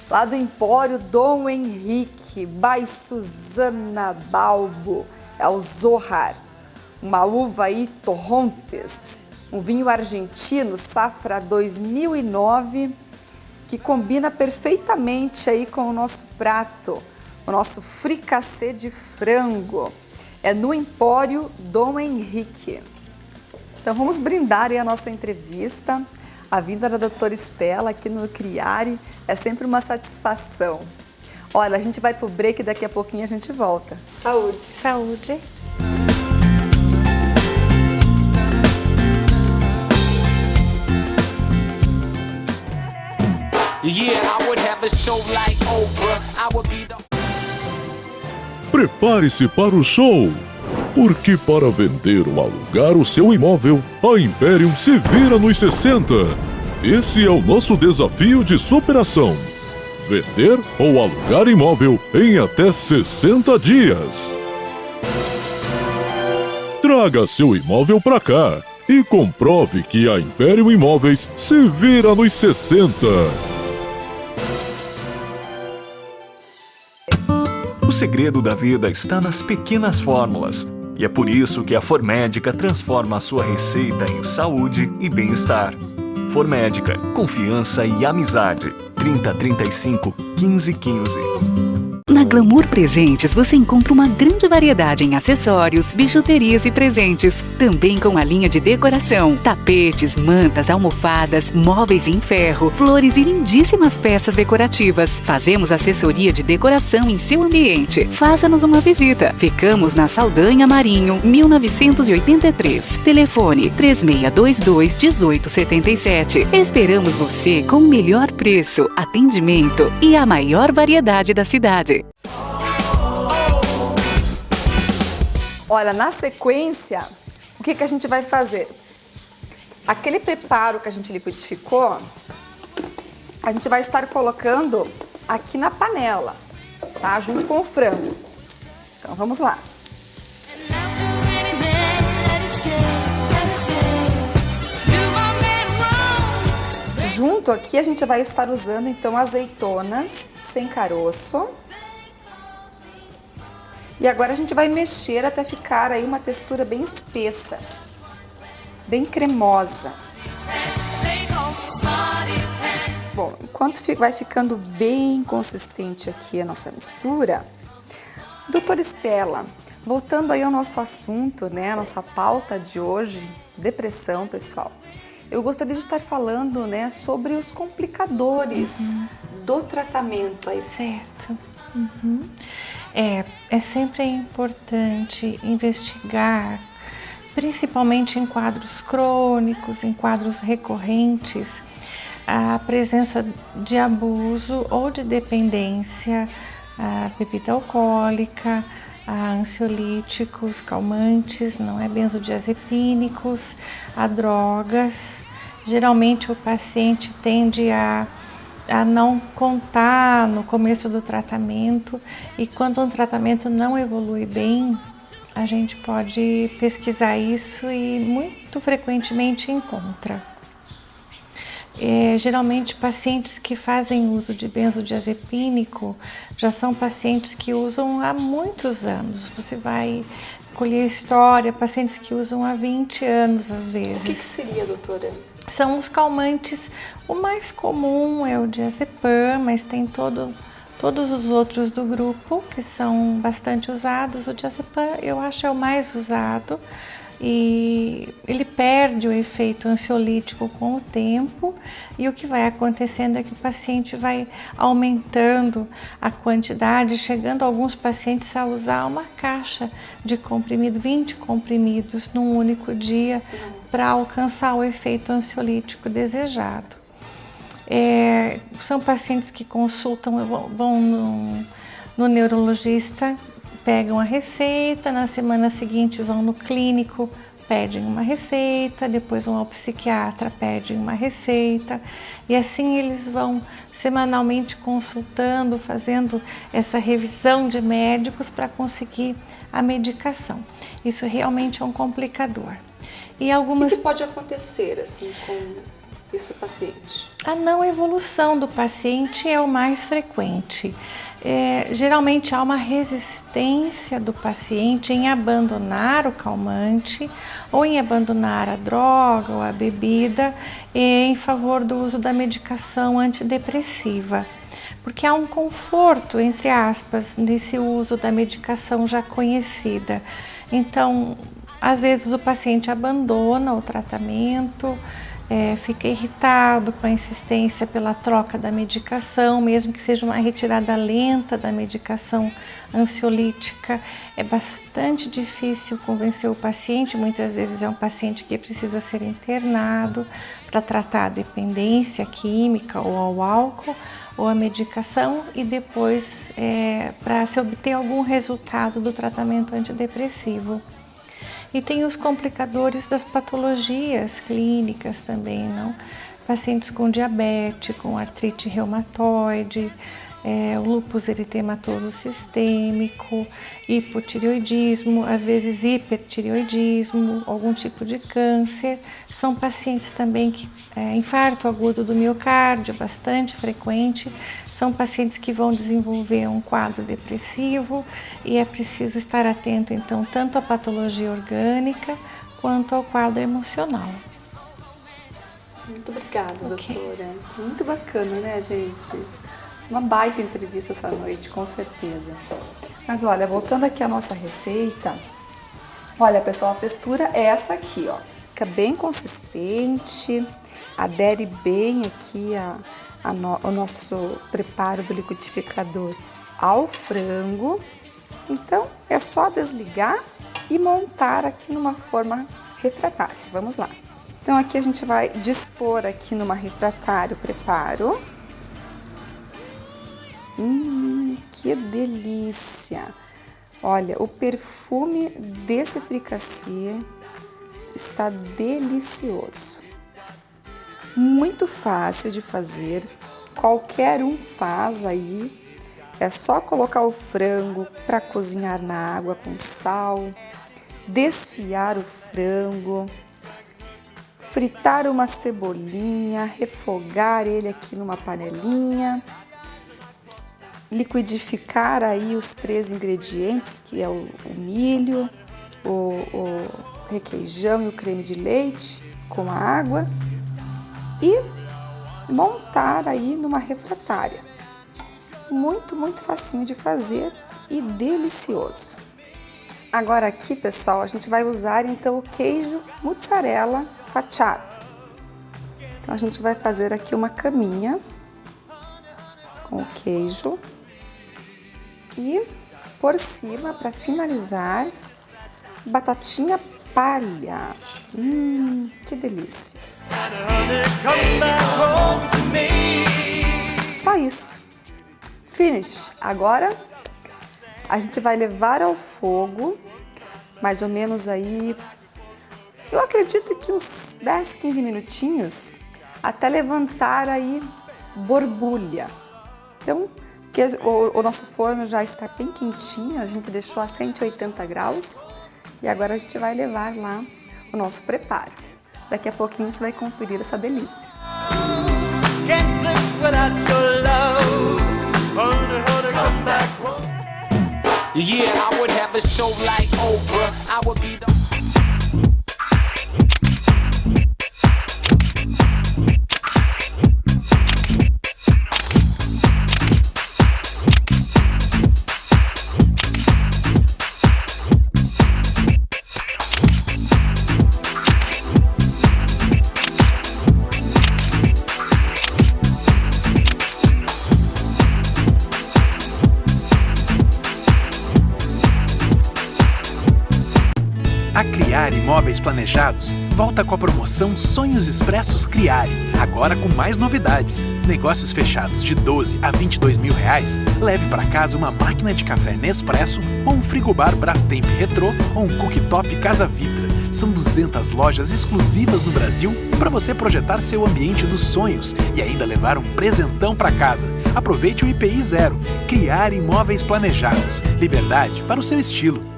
lá do Empório Dom Henrique, by Susana Balbo. É o Zohar, uma uva aí Torrontes, um vinho argentino, safra 2009, que combina perfeitamente aí com o nosso prato. O nosso fricassê de frango é no Empório Dom Henrique. Então vamos brindar aí a nossa entrevista. A vinda da doutora Estela aqui no Criário é sempre uma satisfação. Olha, a gente vai pro break e daqui a pouquinho a gente volta. Saúde! Saúde! Yeah, I would have a show like Oprah. I would be the... Prepare-se para o show, porque para vender ou alugar o seu imóvel, a Imperium se vira nos 60. Esse é o nosso desafio de superação. Vender ou alugar imóvel em até 60 dias. Traga seu imóvel para cá e comprove que a Imperium Imóveis se vira nos 60. O segredo da vida está nas pequenas fórmulas. E é por isso que a Formédica transforma a sua receita em saúde e bem-estar. Formédica, confiança e amizade. 3035 1515. Na Glamour Presentes você encontra uma grande variedade em acessórios, bijuterias e presentes. Também com a linha de decoração, tapetes, mantas, almofadas, móveis em ferro, flores e lindíssimas peças decorativas. Fazemos assessoria de decoração em seu ambiente. Faça-nos uma visita. Ficamos na Saldanha Marinho, 1983. Telefone 3622-1877. Esperamos você com o melhor preço, atendimento e a maior variedade da cidade. Olha, na sequência, o que a gente vai fazer? Aquele preparo que a gente liquidificou, a gente vai estar colocando aqui na panela, tá? Junto com o frango. Então vamos lá. Junto aqui a gente vai estar usando então azeitonas sem caroço. E agora a gente vai mexer até ficar aí uma textura bem espessa, bem cremosa. Bom, enquanto vai ficando bem consistente aqui a nossa mistura, doutora Estela, voltando aí ao nosso assunto, né, a nossa pauta de hoje, depressão, pessoal. Eu gostaria de estar falando, né, sobre os complicadores do tratamento aí. Certo. É sempre importante investigar, principalmente em quadros crônicos, em quadros recorrentes, a presença de abuso ou de dependência a bebida alcoólica, a ansiolíticos, calmantes, benzodiazepínicos, a drogas. Geralmente o paciente tende a não contar no começo do tratamento, e quando um tratamento não evolui bem, a gente pode pesquisar isso e muito frequentemente encontra. Geralmente pacientes que fazem uso de benzodiazepínico já são pacientes que usam há muitos anos. Você vai colher história, pacientes que usam há 20 anos às vezes. O que seria, doutora? São os calmantes. O mais comum é o diazepam, mas tem todos os outros do grupo que são bastante usados. O diazepam eu acho é o mais usado e ele perde o efeito ansiolítico com o tempo, e o que vai acontecendo é que o paciente vai aumentando a quantidade, chegando alguns pacientes a usar uma caixa de comprimido, 20 comprimidos num único dia, para alcançar o efeito ansiolítico desejado. São pacientes que consultam, vão no neurologista, pegam a receita, na semana seguinte vão no clínico, pedem uma receita, depois vão ao psiquiatra, pedem uma receita, e assim eles vão semanalmente consultando, fazendo essa revisão de médicos para conseguir a medicação. Isso realmente é um complicador. E algumas... O que pode acontecer assim com esse paciente? A não evolução do paciente é o mais frequente. Geralmente há uma resistência do paciente em abandonar o calmante ou em abandonar a droga ou a bebida em favor do uso da medicação antidepressiva, porque há um conforto, entre aspas, nesse uso da medicação já conhecida. Então, às vezes o paciente abandona o tratamento, fica irritado com a insistência pela troca da medicação, mesmo que seja uma retirada lenta da medicação ansiolítica. É bastante difícil convencer o paciente, muitas vezes é um paciente que precisa ser internado para tratar a dependência química ou ao álcool ou a medicação, e depois para se obter algum resultado do tratamento antidepressivo. E tem os complicadores das patologias clínicas também, não? Pacientes com diabetes, com artrite reumatoide, o lúpus eritematoso sistêmico, hipotireoidismo, às vezes hipertireoidismo, algum tipo de câncer. São pacientes também que infarto agudo do miocárdio, bastante frequente. São pacientes que vão desenvolver um quadro depressivo, e é preciso estar atento, então, tanto à patologia orgânica quanto ao quadro emocional. Muito obrigada, doutora. Muito bacana, né, gente? Uma baita entrevista essa noite, com certeza. Mas olha, voltando aqui à nossa receita, olha, pessoal, a textura é essa aqui, ó. Fica bem consistente, adere bem aqui o nosso preparo do liquidificador ao frango. Então é só desligar e montar aqui numa forma refratária. Vamos lá. Então aqui a gente vai dispor aqui numa refratária o preparo. Que delícia! Olha, o perfume desse fricassê está delicioso. Muito fácil de fazer, qualquer um faz aí É só colocar o frango para cozinhar na água com sal, desfiar o frango, fritar uma cebolinha, refogar ele aqui numa panelinha, liquidificar aí os 3 ingredientes, que é o milho, o requeijão e o creme de leite com a água e montar aí numa refratária. Muito, muito facinho de fazer e delicioso. Agora aqui, pessoal, a gente vai usar então o queijo mozzarella fatiado. Então a gente vai fazer aqui uma caminha com o queijo e por cima, para finalizar, batatinha palha. Que delícia! Só isso. Finish. Agora a gente vai levar ao fogo, mais ou menos aí, eu acredito que uns 10, 15 minutinhos, até levantar aí borbulha. Então, o nosso forno já está bem quentinho, a gente deixou a 180 graus e agora a gente vai levar lá o nosso preparo. Daqui a pouquinho você vai conferir essa delícia. Yeah, I would have a show like Oprah. I would be the A Criare Imóveis Planejados volta com a promoção Sonhos Expressos Criare, agora com mais novidades. Negócios fechados de 12 a 22 mil reais, leve para casa uma máquina de café Nespresso ou um frigobar Brastemp Retrô ou um cooktop Casa Vitra. São 200 lojas exclusivas no Brasil para você projetar seu ambiente dos sonhos e ainda levar um presentão para casa. Aproveite o IPI zero. Criare Imóveis Planejados. Liberdade para o seu estilo.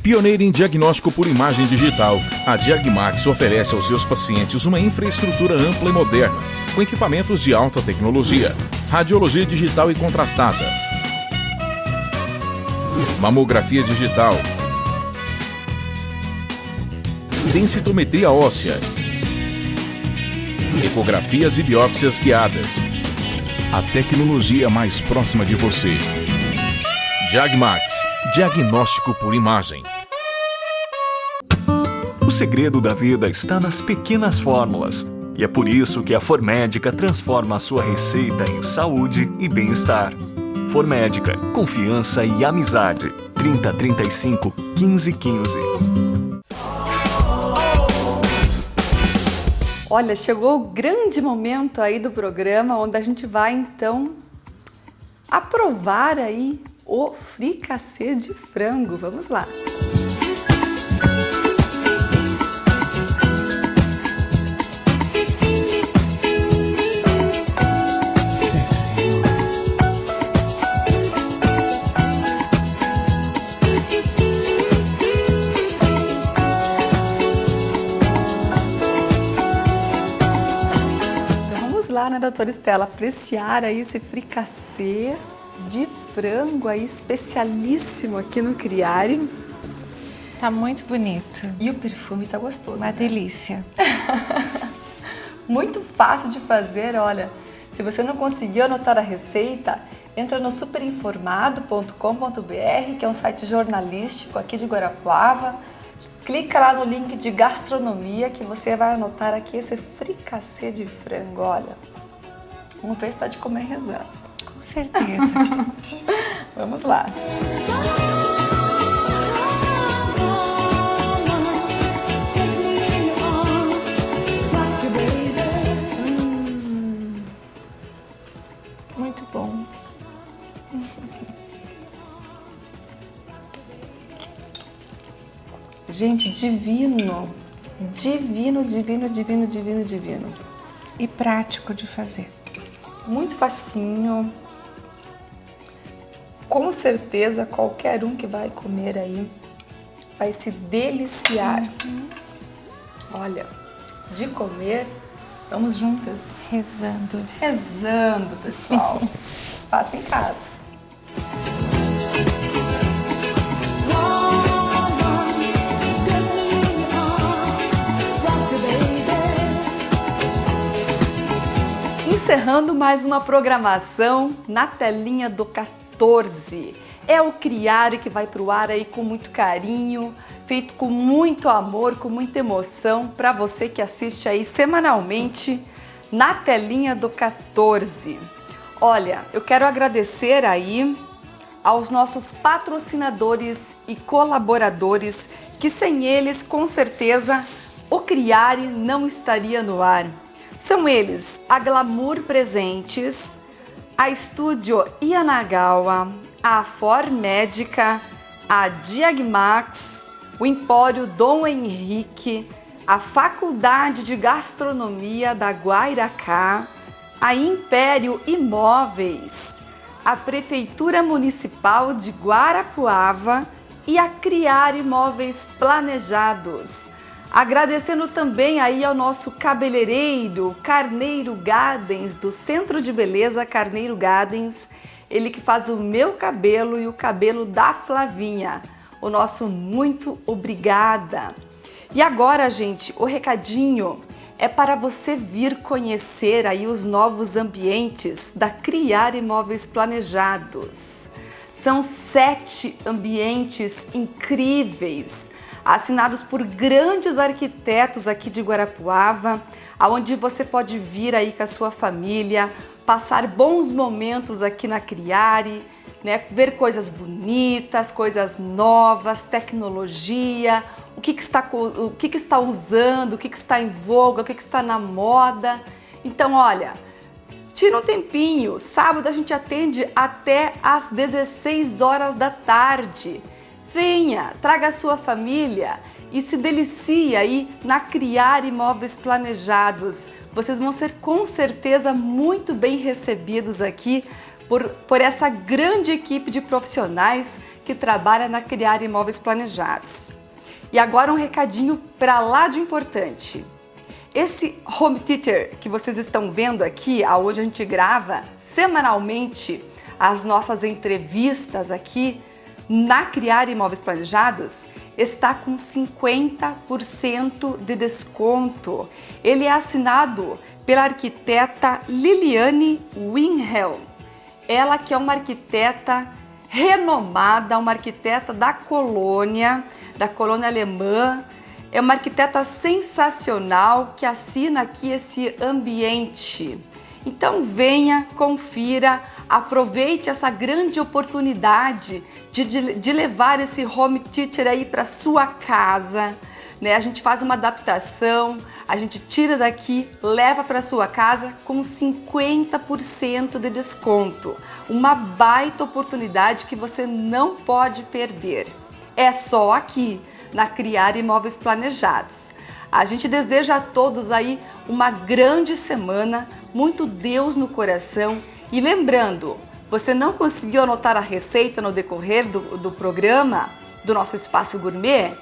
Pioneira em diagnóstico por imagem digital, a Diagmax oferece aos seus pacientes uma infraestrutura ampla e moderna, com equipamentos de alta tecnologia, radiologia digital e contrastada, mamografia digital, densitometria óssea, ecografias e biópsias guiadas. A tecnologia mais próxima de você. Diagmax, diagnóstico por imagem. O segredo da vida está nas pequenas fórmulas. E é por isso que a Formédica transforma a sua receita em saúde e bem-estar. Formédica, confiança e amizade. 30 35 15 15. Olha, chegou o grande momento aí do programa, onde a gente vai então aprovar aí o fricassê de frango. Vamos lá! Então vamos lá, né, doutora Estela, apreciar aí esse fricassê de frango aí, especialíssimo aqui no Criare. Tá muito bonito. E o perfume tá gostoso. Uma delícia. Muito fácil de fazer, olha. Se você não conseguiu anotar a receita, entra no superinformado.com.br, que é um site jornalístico aqui de Guarapuava. Clica lá no link de gastronomia que você vai anotar aqui esse fricassê de frango, olha. Vamos ver se tá de comer rezando. Com certeza. Vamos lá. Muito bom. Gente, divino. Divino, divino, divino, divino, divino. E prático de fazer. Muito facinho, com certeza qualquer um que vai comer aí vai se deliciar. Olha, de comer, vamos juntas. Rezando. Rezando, pessoal. Faça em casa. Encerrando mais uma programação na telinha do 14. É o Criare que vai pro ar aí com muito carinho, feito com muito amor, com muita emoção para você que assiste aí semanalmente na telinha do 14. Olha, eu quero agradecer aí aos nossos patrocinadores e colaboradores, que sem eles, com certeza, o Criare não estaria no ar. São eles a Glamour Presentes, a Estúdio Yanagawa, a Formédica, a Diagmax, o Empório Dom Henrique, a Faculdade de Gastronomia da Guairacá, a Império Imóveis, a Prefeitura Municipal de Guarapuava e a Criar Imóveis Planejados. Agradecendo também aí ao nosso cabeleireiro Carneiro Gardens, do Centro de Beleza Carneiro Gardens, ele que faz o meu cabelo e o cabelo da Flavinha. O nosso muito obrigada. E agora, gente, o recadinho é para você vir conhecer aí os novos ambientes da Criar Imóveis Planejados. São 7 ambientes incríveis, assinados por grandes arquitetos aqui de Guarapuava, aonde você pode vir aí com a sua família, passar bons momentos aqui na Criare, né? Ver coisas bonitas, coisas novas, tecnologia, o que está usando, o que está em voga, o que está na moda. Então, olha, tira um tempinho, sábado a gente atende até às 16 horas da tarde. Venha, traga a sua família e se delicie aí na Criar Imóveis Planejados. Vocês vão ser com certeza muito bem recebidos aqui por essa grande equipe de profissionais que trabalha na Criar Imóveis Planejados. E agora um recadinho para lá de importante. Esse home theater que vocês estão vendo aqui, aonde a gente grava semanalmente as nossas entrevistas aqui, na Criar Imóveis Planejados, está com 50% de desconto. Ele é assinado pela arquiteta Liliane Winhelm. Ela que é uma arquiteta renomada, uma arquiteta da colônia alemã. É uma arquiteta sensacional que assina aqui esse ambiente. Então venha, confira, aproveite essa grande oportunidade de levar esse home theater aí para sua casa, né? A gente faz uma adaptação, a gente tira daqui, leva para sua casa com 50% de desconto. Uma baita oportunidade que você não pode perder. É só aqui, na Criar Imóveis Planejados. A gente deseja a todos aí uma grande semana, muito Deus no coração. E lembrando, você não conseguiu anotar a receita no decorrer do programa, do nosso Espaço Gourmet?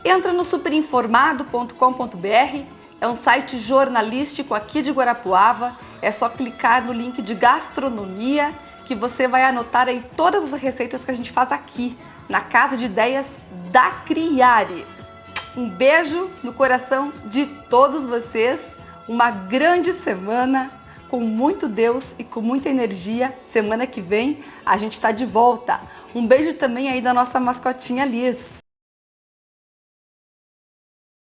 Entra no superinformado.com.br, é um site jornalístico aqui de Guarapuava, é só clicar no link de gastronomia que você vai anotar aí todas as receitas que a gente faz aqui, na Casa de Ideias da Criare. Um beijo no coração de todos vocês, uma grande semana, com muito Deus e com muita energia. Semana que vem a gente está de volta. Um beijo também aí da nossa mascotinha Liz.